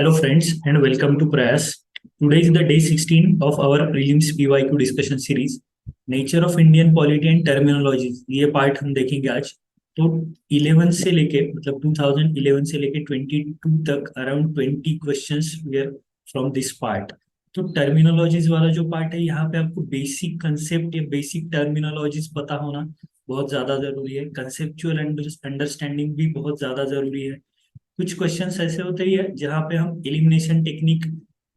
Hello friends and welcome to Prayas. Today is the day 16 of our prelims PYQ discussion series. Nature of Indian polity and terminologies ये part हम देखेंगे आज. तो 11 से लेके मतलब 2011 से लेके 22 तक around 20 questions were from this part. तो टर्मिनोलॉजीज वाला जो पार्ट है यहाँ पे आपको बेसिक कंसेप्ट या बेसिक टर्मिनोलॉजीज पता होना बहुत ज्यादा जरूरी है. कंसेप्चुअल अंडरस्टैंडिंग भी बहुत ज्यादा जरूरी है. कुछ क्वेश्चंस ऐसे होते ही है जहाँ पे हम एलिमिनेशन टेक्निक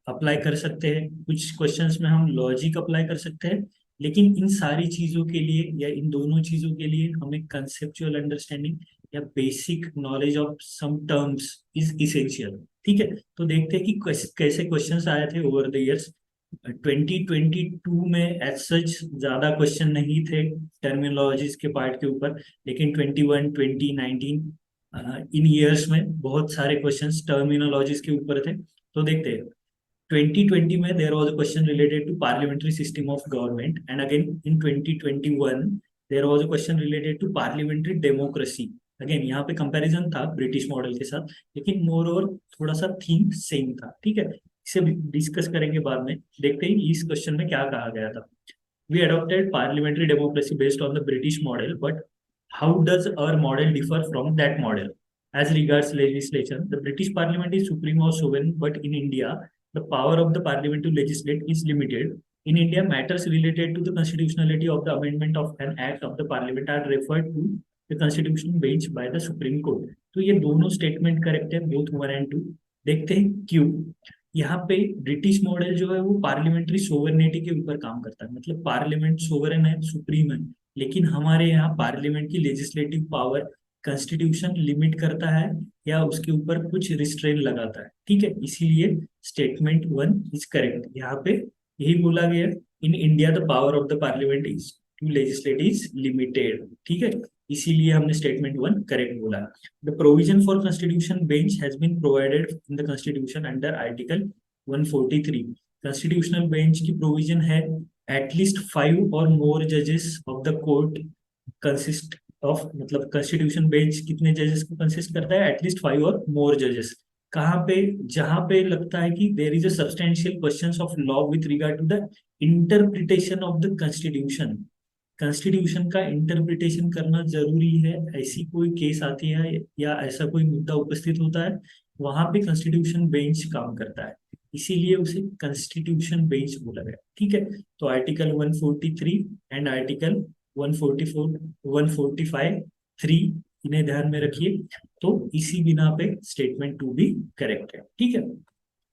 अप्लाई कर सकते हैं, कुछ क्वेश्चंस में हम लॉजिक अप्लाई कर सकते हैं. लेकिन इन सारी चीजों के लिए या इन दोनों चीजों के लिए हमें कंसेप्चुअल अंडरस्टैंडिंग या basic knowledge of some terms is essential. ठीक है, तो देखते हैं कि कैसे क्वेश्चंस आए थे ओवर द इयर्स. 2022 में एज सच ज्यादा क्वेश्चन नहीं थे टर्मिनोलॉजीज के पार्ट के ऊपर, लेकिन 21 2019 इन ईयर्स में बहुत सारे क्वेश्चंस टर्मिनोलॉजीज के ऊपर थे. तो देखते हैं. 2020 में there was a question related to parliamentary system of government and again in 2021 there was a question related to parliamentary democracy. Again यहाँ पे कंपैरिजन था ब्रिटिश मॉडल के साथ, लेकिन मोर ओवर थोड़ा सा थीम सेम था. ठीक है, इसे डिस्कस करेंगे बाद में. देखते हैं इस क्वेश्चन में क्या कहा गया था. We adopted parliamentary democracy based on the British model, but how does our model differ from that model? As regards legislation, the British Parliament is supreme or sovereign, but in India, the power of the Parliament to legislate is limited. In India, matters related to the constitutionality of the amendment of an act of the Parliament are referred to the Constitutional Bench by the Supreme Court. तो ये दोनों statement correct है, both 1 and 2. देखते हैं क्यों. यहाँ पे British model जो है वो पार्लियामेंट्री सोवरेनिटी के ऊपर काम करता है, मतलब पार्लियामेंट सोवरेन है, सुप्रीम है. लेकिन हमारे यहाँ पार्लियामेंट की लेजिस्लेटिव पावर कॉन्स्टिट्यूशन लिमिट करता है या उसके ऊपर कुछ रिस्ट्रेन लगाता है. ठीक है, इसीलिए स्टेटमेंट 1 इज करेक्ट. यहाँ पे यही बोला गया, in India the power of the parliament is to legislate is limited. ठीक है, इसीलिए हमने स्टेटमेंट 1 करेक्ट बोला. The provision for constitution bench has been provided in the constitution under article 143. constitutional bench की provision है at least 5 or more judges of the court consist of, मतलब constitution bench कितने judges को consist करता है, at least 5 or more judges. कहाँ पे, जहाँ पे लगता है कि there is a substantial questions of law with regard to the interpretation of the constitution. Constitution का इंटरप्रिटेशन करना जरूरी है, ऐसी कोई केस आती है या ऐसा कोई मुद्दा उपस्थित होता है, वहां पे कॉन्स्टिट्यूशन बेंच काम करता है, इसीलिए उसे कॉन्स्टिट्यूशन बेंच बोला गया. ठीक है, तो आर्टिकल 143 एंड आर्टिकल 144 145 3 इन्हें ध्यान में रखिए. तो इसी बिना पे स्टेटमेंट 2 भी करेक्ट है. ठीक है,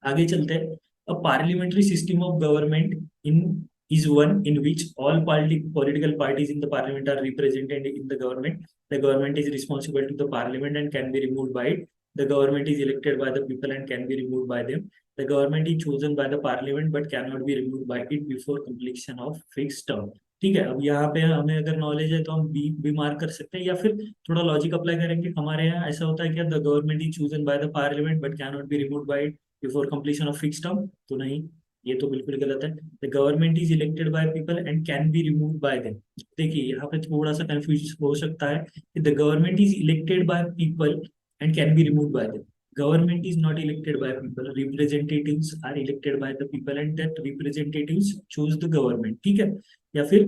आगे चलते हैं. A parliamentary system of government in is one in which all political parties in the parliament are represented in the government. The government is responsible to the parliament and can be removed by it. The government is elected by the people and can be removed by them. The government is chosen by the parliament but cannot be removed by it before completion of fixed term. ठीक है, अब यहाँ पे हमें अगर knowledge है तो हम बी मार्क कर सकते हैं, या फिर थोड़ा लॉजिक अप्लाई करेंगे. हमारे यहाँ ऐसा होता है कि the government is chosen by the parliament but can not be remove by it before completion of fix term. तो नहीं, ये तो बिल्कुल गलत है. The government is elected by people and can be remove by them. देखिए यहाँ पे थोड़ा सा कंफ्यूज हो सकता है कि the government is elected by people and can be remove by them. Government is not elected by people, representatives are elected by the people and that representatives choose the government. ठीक है, या फिर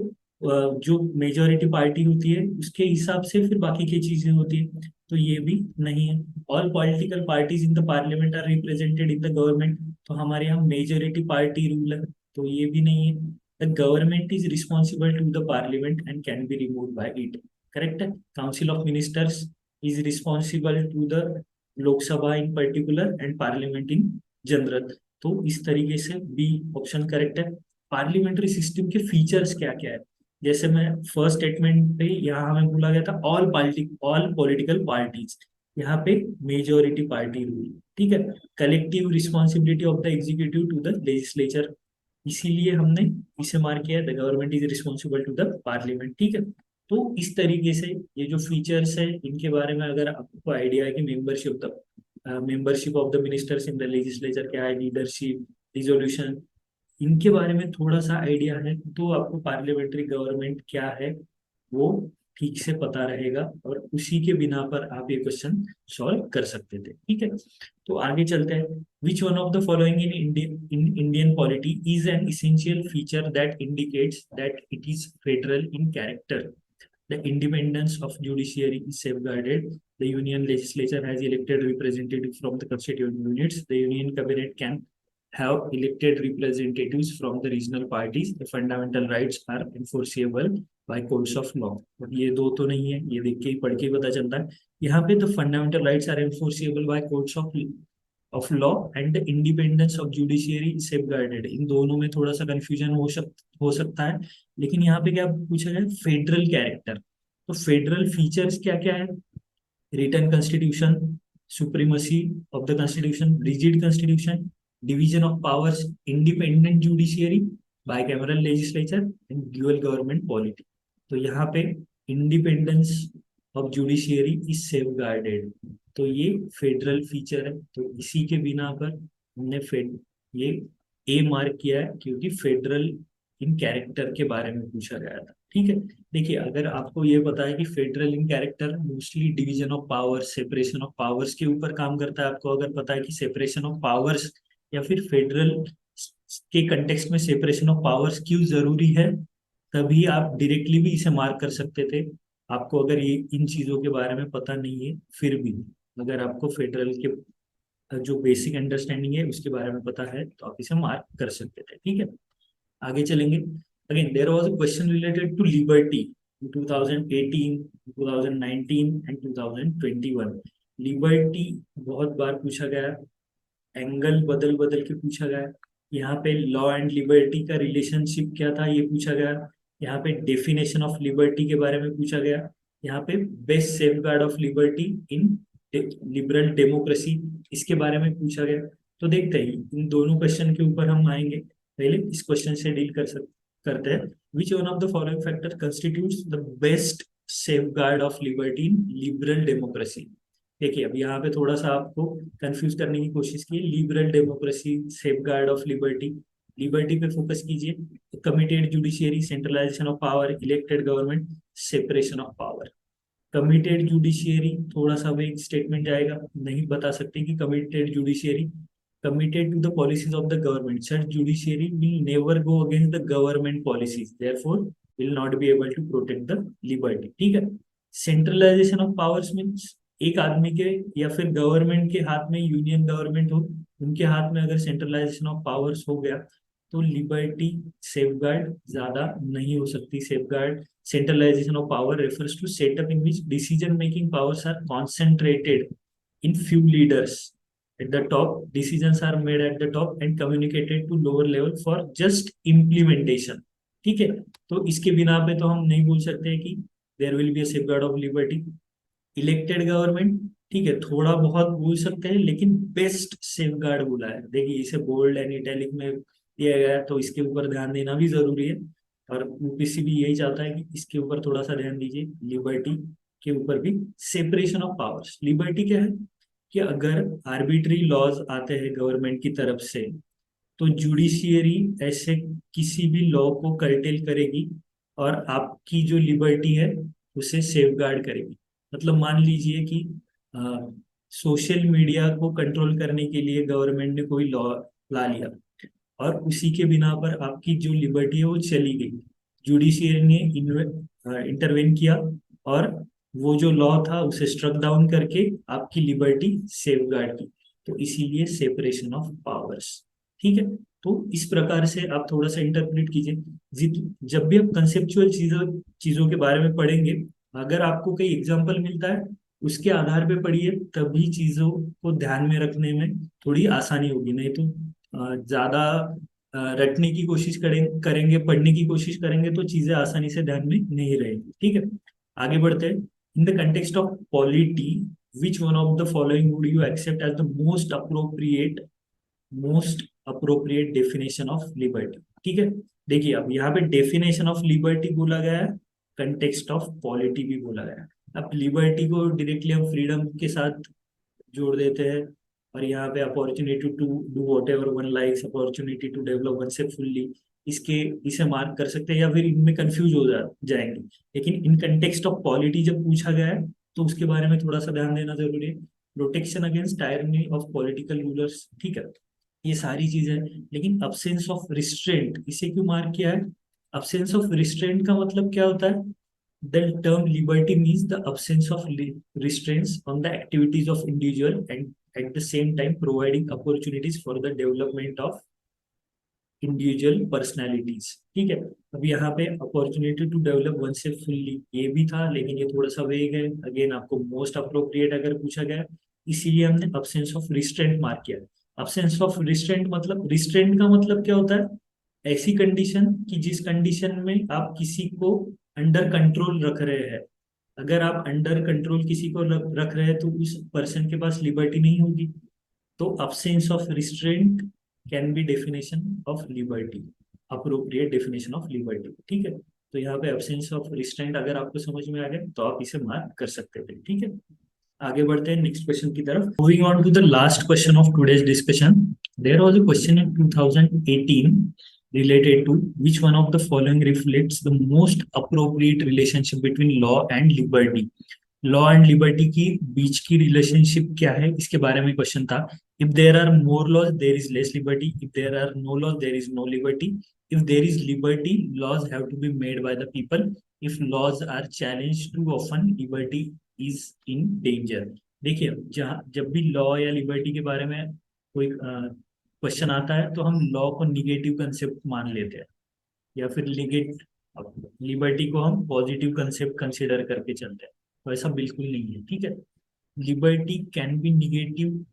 जो majority party होती है उसके हिसाब से फिर बाकी की चीजें होती है, तो ये भी नहीं है. All political parties in the parliament are represented in the government, तो हमारे यहाँ मेजोरिटी पार्टी रूल है, तो ये भी नहीं है. The government is responsible to the parliament and can be remove by it. Correct है. Council of ministers is responsible to the Lok Sabha in particular and parliament in general. तो इस तरीके से बी ऑप्शन करेक्ट है. पार्लियामेंट्री सिस्टम के features क्या क्या है, जैसे मैं फर्स्ट स्टेटमेंट पे यहाँ हमें बोला गया था ऑल पॉलिटिकल पार्टीज, यहाँ पे मेजोरिटी पार्टी रूल. ठीक है, collective responsibility of the executive to the legislature, इसीलिए हमने इसे मार्क किया. The government is responsible to the parliament. ठीक है, तो इस तरीके से ये जो फीचर्स है इनके बारे में अगर आपको आइडिया है कि membership of the ministers in the legislature क्या है, लीडरशिप, रिजोल्यूशन, इनके बारे में थोड़ा सा आइडिया है, तो आपको पार्लियामेंट्री गवर्नमेंट क्या है वो ठीक से पता रहेगा और उसी के बिना पर आप ये क्वेश्चन सॉल्व कर सकते थे। ठीक है, तो आगे चलते हैं। विच one of the following in Indian polity is an essential feature that indicates that it is federal in character? The independence of judiciary is safeguarded. The union legislature has elected representatives from the constituent units. The union cabinet can have elected representatives from the regional parties. The fundamental rights are enforceable by courts of law. But ये दो तो नहीं है, ये देख के ही पढ़ के ही पता चलता है। यहाँ पे the fundamental rights are enforceable by courts of law and the independence of judiciary safeguarded, इन दोनों में थोड़ा सा कंफ्यूजन हो सकता है। लेकिन यहाँ पे क्या पूछा गया, फेडरल कैरेक्टर। तो फेडरल फीचर्स क्या क्या है? Written constitution, supremacy of the constitution, rigid constitution, division of powers, independent judiciary, bicameral legislature and dual government polity. तो यहाँ पे independence of judiciary is safeguarded, तो ये फेडरल फीचर है। तो इसी के बिना पर हमने फेड ये ए मार्क किया है, क्योंकि फेडरल इन कैरेक्टर के बारे में पूछा गया था। ठीक है, देखिए अगर आपको ये पता है कि federal in character mostly division of powers, separation of powers के ऊपर काम करता है, आपको अगर पता है कि सेपरेशन ऑफ पावर्स या फिर फेडरल के कंटेक्स्ट में सेपरेशन ऑफ पावर्स क्यों जरूरी है, तभी आप डायरेक्टली भी इसे मार्क कर सकते थे। आपको अगर ये इन चीजों के बारे में पता नहीं है, फिर भी अगर आपको फेडरल के जो बेसिक अंडरस्टैंडिंग है उसके बारे में पता है, तो आप इसे मार्क कर सकते थे। ठीक है, आगे चलेंगे। Again there was a question related to liberty in 2018, 2019 and 2021। Liberty बहुत बार पूछा गया, एंगल बदल बदल के पूछा गया। यहाँ पे लॉ एंड लिबर्टी का रिलेशनशिप क्या था ये पूछा गया। यहाँ पे डेफिनेशन ऑफ लिबर्टी के बारे में पूछा गया। यहाँ पे best safe guard of liberty in liberal democracy, इसके बारे में पूछा गया। तो देखते हैं इन दोनों क्वेश्चन के ऊपर हम आएंगे। पहले इस क्वेश्चन से डील करते हैं। विच one of the following factor constitutes the best safe guard of liberty in liberal democracy? देखिए अब यहाँ पे थोड़ा सा आपको कंफ्यूज करने की कोशिश की, liberal democracy, safeguard of liberty. Liberty पे फोकस कीजिए। Committed judiciary, centralisation of power, elected government, separation of power. Committed judiciary थोड़ा सा वेग स्टेटमेंट जाएगा, नहीं बता सकते कि committed judiciary, committed to the policies of the government, such judiciary will never go against the government policies, therefore will not be able to protect the liberty. ठीक है, centralisation of powers means एक आदमी के या फिर government के हाथ में, यूनियन गवर्नमेंट हो उनके हाथ में अगर सेंट्रलाइजेशन ऑफ पावर्स हो गया तो लिबर्टी सेफगार्ड ज्यादा नहीं हो सकती। Safeguard centralization of power refers to setup in which decision making powers are concentrated in few leaders at the top. Decisions are made at the top and communicated to lower level for just implementation. ठीक है, तो इसके बिना पे तो हम नहीं बोल सकते कि there will be a safeguard of liberty. Elected government, ठीक है, थोड़ा बहुत बोल सकते हैं, लेकिन बेस्ट सेफगार्ड बोला है। देखिए इसे बोल्ड एंड इटैलिक में दिया गया है, तो इसके ऊपर ध्यान देना भी जरूरी है, और यूपीएससी भी यही चाहता है कि इसके ऊपर थोड़ा सा ध्यान दीजिए। लिबर्टी के ऊपर भी सेपरेशन ऑफ पावर्स। लिबर्टी क्या है कि अगर आर्बिट्री लॉज आते हैं गवर्नमेंट की तरफ से, तो जुडिशियरी ऐसे किसी भी लॉ को कर्टेल करेगी और आपकी जो लिबर्टी है उसे सेफगार्ड करेगी। मतलब मान लीजिए कि सोशल मीडिया को कंट्रोल करने के लिए गवर्नमेंट ने कोई लॉ ला लिया और उसी के बिना पर आपकी जो लिबर्टी है वो चली गई, जुडिशियरी ने इंटरवेन किया और वो जो लॉ था उसे स्ट्रक डाउन करके आपकी लिबर्टी सेफगार्ड की, तो इसीलिए सेपरेशन ऑफ पावर्स। ठीक है, तो इस प्रकार से आप थोड़ा सा इंटरप्रेट कीजिए। जब भी आप कंसेप्चुअल चीजों चीजों के बारे में पढ़ेंगे, अगर आपको कोई एग्जाम्पल मिलता है उसके आधार पे पढ़िए, तभी चीजों को ध्यान में रखने में थोड़ी आसानी होगी। नहीं तो ज्यादा रटने की कोशिश करेंगे, पढ़ने की कोशिश करेंगे, तो चीजें आसानी से ध्यान में नहीं रहेंगी। ठीक है, आगे बढ़ते हैं। In the context of polity, which one of the following would you accept as the most appropriate definition of liberty? ठीक है, देखिए अब यहाँ पे डेफिनेशन ऑफ लिबर्टी बोला गया है, कंटेक्स्ट ऑफ पॉलिटी भी बोला गया है। अब लिबर्टी को डायरेक्टली हम फ्रीडम के साथ जोड़ देते हैं, और यहाँ पे opportunity to do whatever one likes, opportunity to develop oneself fully, इसके इसे मार्क कर सकते हैं या फिर इनमें कंफ्यूज हो जाएंगे। लेकिन इन कंटेक्स्ट ऑफ पॉलिटी जब पूछा गया है तो उसके बारे में थोड़ा सा ध्यान देना जरूरी है। Protection against tyranny of political rulers, ठीक है, ये सारी चीजें। लेकिन अब्सेंस ऑफ रिस्ट्रेंट इसे क्यों मार्क किया है? अब्सेंस ऑफ रिस्ट्रेंट का मतलब क्या होता है? The term liberty means the absence of restraints on the activities of individual and at the same time providing opportunities for the development of individual personalities, ठीक है। अब यहाँ पे opportunity to develop oneself fully ये भी था, लेकिन ये थोड़ा सा वेग है। अगेन आपको मोस्ट अप्रोप्रिएट अगर पूछा गया, इसीलिए हमने अब्सेंस ऑफ रिस्ट्रेंट मार्क किया। अब्सेंस ऑफ रिस्ट्रेंट मतलब, रिस्ट्रेंट का मतलब क्या होता है? ऐसी कंडीशन कि जिस कंडीशन में आप किसी को अंडर कंट्रोल रख रहे हैं। अगर आप अंडर कंट्रोल किसी को रख रहे हैं तो उस पर्सन के पास लिबर्टी नहीं होगी। तो absence of restraint can be definition of liberty, appropriate definition of liberty, ठीक है। तो यहाँ पे absence of restraint अगर आपको समझ में आ गया तो आप इसे मार्क कर सकते थे, ठीक है। आगे बढ़ते हैं नेक्स्ट क्वेश्चन की तरफ। Moving on to the last question of today's discussion, there was a question in 2018 related to which one of the following reflects the most appropriate relationship between law and liberty। Law and liberty की बीच की relationship क्या है, इसके बारे में question था। If there are more laws there is less liberty, if there are no laws there is no liberty, if there is liberty laws have to be made by the people, if laws are challenge too often liberty is in danger. देखिए, जहाँ जब भी law या liberty के बारे में कोई question आता है तो हम लॉ को निगेटिव कंसेप्ट मान लेते हैं, या फिर लिबर्टी को हम पॉजिटिव कंसेप्ट कंसिडर करके चलते हैं। तो ऐसा बिल्कुल नहीं है, ठीक है। Liberty can be negative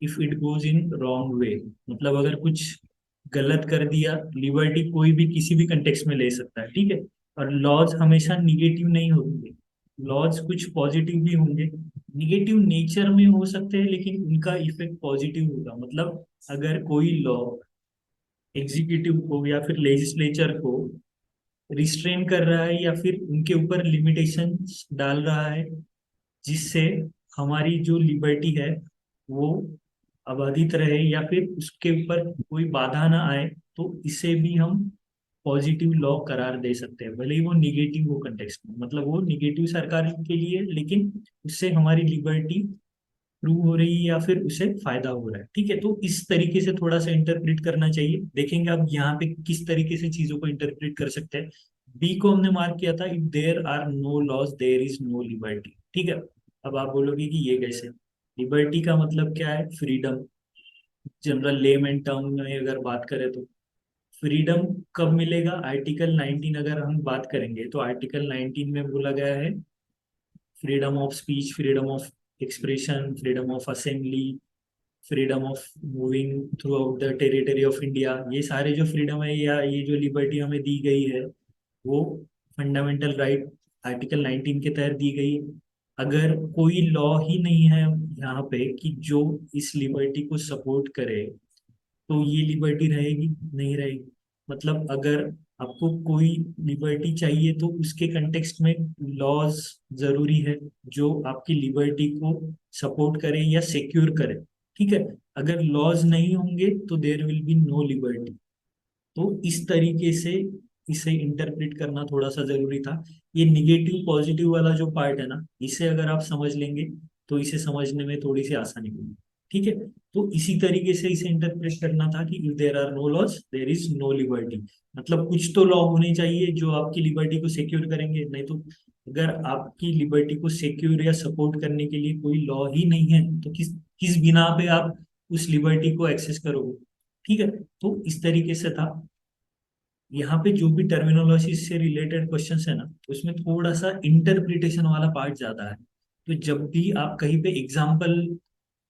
if it goes in wrong way, मतलब अगर कुछ गलत कर दिया, लिबर्टी कोई भी किसी भी कंटेक्स्ट में ले सकता है, ठीक है। और लॉज हमेशा निगेटिव नहीं होंगे, लॉज कुछ पॉजिटिव भी होंगे, निगेटिव नेचर में हो सकते हैं लेकिन उनका इफेक्ट पॉजिटिव होगा। मतलब अगर कोई लॉ एग्जीक्यूटिव को या फिर लेजिस्लेचर को रिस्ट्रेन कर रहा है या फिर उनके ऊपर लिमिटेशन डाल रहा है जिससे हमारी जो लिबर्टी है वो अबाधित रहे या फिर उसके ऊपर कोई बाधा ना आए, तो इसे भी हम पॉजिटिव लॉ करार दे सकते हैं, भले ही वो निगेटिव हो कंटेक्स्ट में। मतलब वो निगेटिव सरकार के लिए, लेकिन उससे हमारी लिबर्टी प्रूव हो रही है या फिर उसे फायदा हो रहा है, ठीक है। तो इस तरीके से थोड़ा सा इंटरप्रेट करना चाहिए। देखेंगे आप यहाँ पे किस तरीके से चीजों को इंटरप्रेट कर सकते हैं। बी को हमने मार्क किया था, if there are no laws there is no liberty, ठीक है। अब आप बोलोगे कि ये कैसे? लिबर्टी का मतलब क्या है? फ्रीडम। जनरल लेमैन टर्म में अगर बात करें तो फ्रीडम कब मिलेगा? आर्टिकल 19 अगर हम बात करेंगे तो आर्टिकल 19 में बोला गया है freedom of speech, freedom of expression, freedom of assembly, freedom of moving through out the territory of India. ये सारे जो फ्रीडम है या ये जो लिबर्टी हमें दी गई है वो फंडामेंटल राइट आर्टिकल 19 के तहत दी गई है। अगर कोई लॉ ही नहीं है यहाँ पे कि जो इस लिबर्टी को सपोर्ट करे तो ये लिबर्टी रहेगी नहीं रहेगी। मतलब अगर आपको कोई लिबर्टी चाहिए तो उसके कंटेक्स्ट में लॉज जरूरी है जो आपकी लिबर्टी को सपोर्ट करे या सिक्योर करे, ठीक है। अगर लॉज नहीं होंगे तो there will be no liberty. तो इस तरीके से इसे इंटरप्रेट करना थोड़ा सा जरूरी था। ये निगेटिव पॉजिटिव वाला जो पार्ट है ना, इसे अगर आप समझ लेंगे तो इसे समझने में थोड़ी सी आसानी होगी, ठीक है। तो इसी तरीके से इसे इंटरप्रेट करना था कि if there are no laws there is no liberty. मतलब कुछ तो लॉ होने चाहिए जो आपकी लिबर्टी को सिक्योर करेंगे, नहीं तो अगर आपकी लिबर्टी को सिक्योर या सपोर्ट करने के लिए कोई लॉ ही नहीं है तो किस किस बिना पे आप उस लिबर्टी को एक्सेस करोगे, ठीक है। तो इस तरीके से था। यहाँ पे जो भी टर्मिनोलॉजी से रिलेटेड क्वेश्चंस है ना, उसमें थोड़ा सा इंटरप्रिटेशन वाला पार्ट ज्यादा है। तो जब भी आप कहीं पे एग्जाम्पल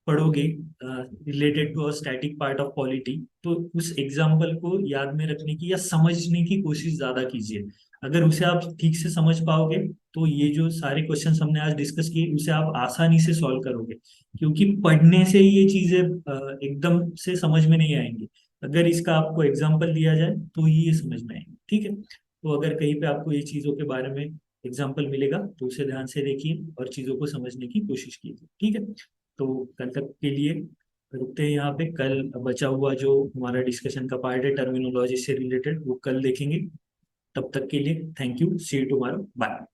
पढ़ोगे related to a static part of polity, तो उस एग्जाम्पल को याद में रखने की या समझने की कोशिश ज्यादा कीजिए। अगर उसे आप ठीक से समझ पाओगे तो ये जो सारे क्वेश्चंस हमने आज डिस्कस किए उसे आप आसानी से सॉल्व करोगे, क्योंकि पढ़ने से ये चीजें एकदम से समझ में नहीं आएंगी। अगर इसका आपको एग्जाम्पल दिया जाए तो ही ये समझ में आएंगे, ठीक है। तो अगर कहीं पे आपको ये चीजों के बारे में एग्जाम्पल मिलेगा तो उसे ध्यान से देखिए और चीजों को समझने की कोशिश कीजिए, ठीक है। तो कल तक के लिए रुकते हैं यहाँ पे। कल बचा हुआ जो हमारा डिस्कशन का पार्ट है टर्मिनोलॉजी से रिलेटेड वो कल देखेंगे। तब तक के लिए thank you, see you tomorrow, bye.